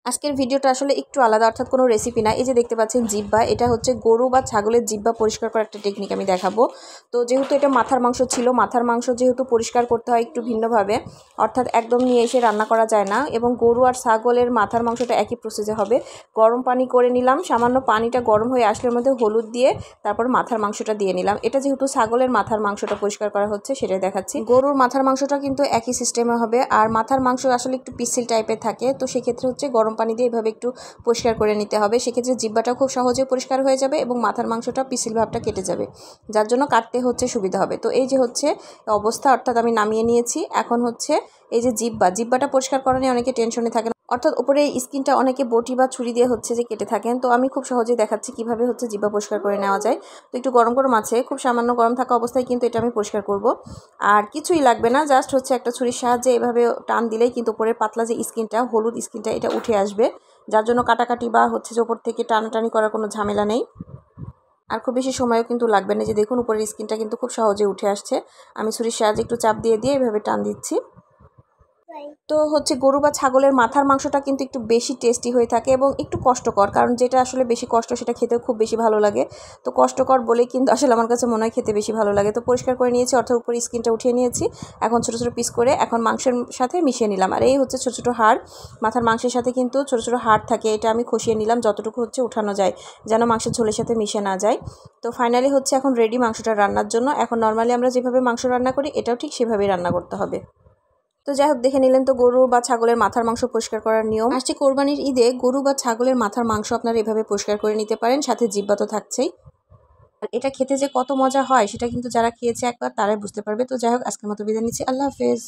আজকের ভিডিওটা আসলে একটু আলাদা, অর্থাৎ কোনো রেসিপি না। এই যে দেখতে পাচ্ছেন জিহ্বা, এটা হচ্ছে গরু বা ছাগলের জিহ্বা পরিষ্কার করার একটা টেকনিক আমি দেখাবো। তো যেহেতু এটা মাথার মাংস ছিল, মাথার মাংস যেহেতু পরিষ্কার করতে হয় একটু ভিন্নভাবে, অর্থাৎ একদম নিয়ে এসে রান্না করা যায় না। এবং গরু আর ছাগলের মাথার মাংসটা একই প্রসেসে হবে। গরম পানি করে নিলাম, সামান্য পানিটা গরম হয়ে আসলে মধ্যে হলুদ দিয়ে তারপর মাথার মাংসটা দিয়ে নিলাম। এটা যেহেতু ছাগলের মাথার মাংসটা পরিষ্কার করা হচ্ছে সেটাই দেখাচ্ছি। গরুর মাথার মাংসটা কিন্তু একই সিস্টেমে হবে, আর মাথার মাংস আসলে একটু পিসিল টাইপের থাকে, তো সেক্ষেত্রে হচ্ছে গরম পানি দিয়ে এভাবে একটু পরিষ্কার করে নিতে হবে। সেক্ষেত্রে জিহ্বাটা খুব সহজে পরিষ্কার হয়ে যাবে এবং মাথার মাংসটা পিসিল ভাবটা কেটে যাবে, যার জন্য কাটতে হচ্ছে সুবিধা হবে। তো এই যে হচ্ছে অবস্থা, অর্থাৎ আমি নামিয়ে নিয়েছি। এখন হচ্ছে এই যে জিহ্বাটা পরিষ্কার করা নিয়ে অনেকে টেনশনে থাকেন, অর্থাৎ উপরে এই স্কিনটা অনেকে বটি বা ছুরি দিয়ে হচ্ছে যে কেটে থাকেন। তো আমি খুব সহজেই দেখাচ্ছি কিভাবে হচ্ছে জিহ্বা পরিষ্কার করে নেওয়া যায়। তো একটু গরম গরম আছে, খুব সামান্য গরম থাকা অবস্থায় কিন্তু এটা আমি পরিষ্কার করব। আর কিছুই লাগবে না, জাস্ট হচ্ছে একটা ছুরির সাহায্যে এভাবে টান দিলেই কিন্তু উপরের পাতলা যে স্কিনটা, হলুদ স্কিনটা, এটা উঠে আসবে, যার জন্য কাটাকাটি বা হচ্ছে যে উপর থেকে টানাটানি করার কোনো ঝামেলা নেই। আর খুব বেশি সময়ও কিন্তু লাগবে না। যে দেখুন উপরের স্কিনটা কিন্তু খুব সহজে উঠে আসছে। আমি ছুরির সাহায্যে একটু চাপ দিয়ে এভাবে টান দিচ্ছি। তো হচ্ছে গরু বা ছাগলের মাথার মাংসটা কিন্তু একটু বেশি টেস্টি হয়ে থাকে এবং একটু কষ্টকর, কারণ যেটা আসলে বেশি কষ্ট সেটা খেতে খুব বেশি ভালো লাগে। তো কষ্টকর বলেই কিন্তু আসলে আমার কাছে মনে হয় খেতে বেশি ভালো লাগে। তো পরিষ্কার করে নিয়েছি, অর্থাৎ উপরে স্কিনটা উঠিয়ে নিয়েছি। এখন ছোটো ছোটো পিস করে এখন মাংসের সাথে মিশিয়ে নিলাম। আর এই হচ্ছে ছোটো ছোটো হাড়, মাথার মাংসের সাথে কিন্তু ছোটো ছোটো হাড় থাকে, এটা আমি খসিয়ে নিলাম যতটুকু হচ্ছে উঠানো যায়, যেন মাংসের ঝোলের সাথে মিশে না যায়। তো ফাইনালি হচ্ছে এখন রেডি মাংসটা রান্নার জন্য। এখন নর্মালি আমরা যেভাবে মাংস রান্না করি এটাও ঠিক সেভাবেই রান্না করতে হবে। তো যাই হোক, দেখে নিলেন তো গরু বা ছাগলের মাথার মাংস পরিষ্কার করার নিয়ম। আসছে কোরবানির ঈদে গরু বা ছাগলের মাথার মাংস আপনারা এভাবে পরিষ্কার করে নিতে পারেন, সাথে জিহ্বা তো থাকছেই। আর এটা খেতে যে কত মজা হয় সেটা কিন্তু যারা খেয়েছে একবার তারাই বুঝতে পারবে। তো যাই হোক, আজকের মতো বিদায় নিচ্ছি। আল্লাহ হাফেজ।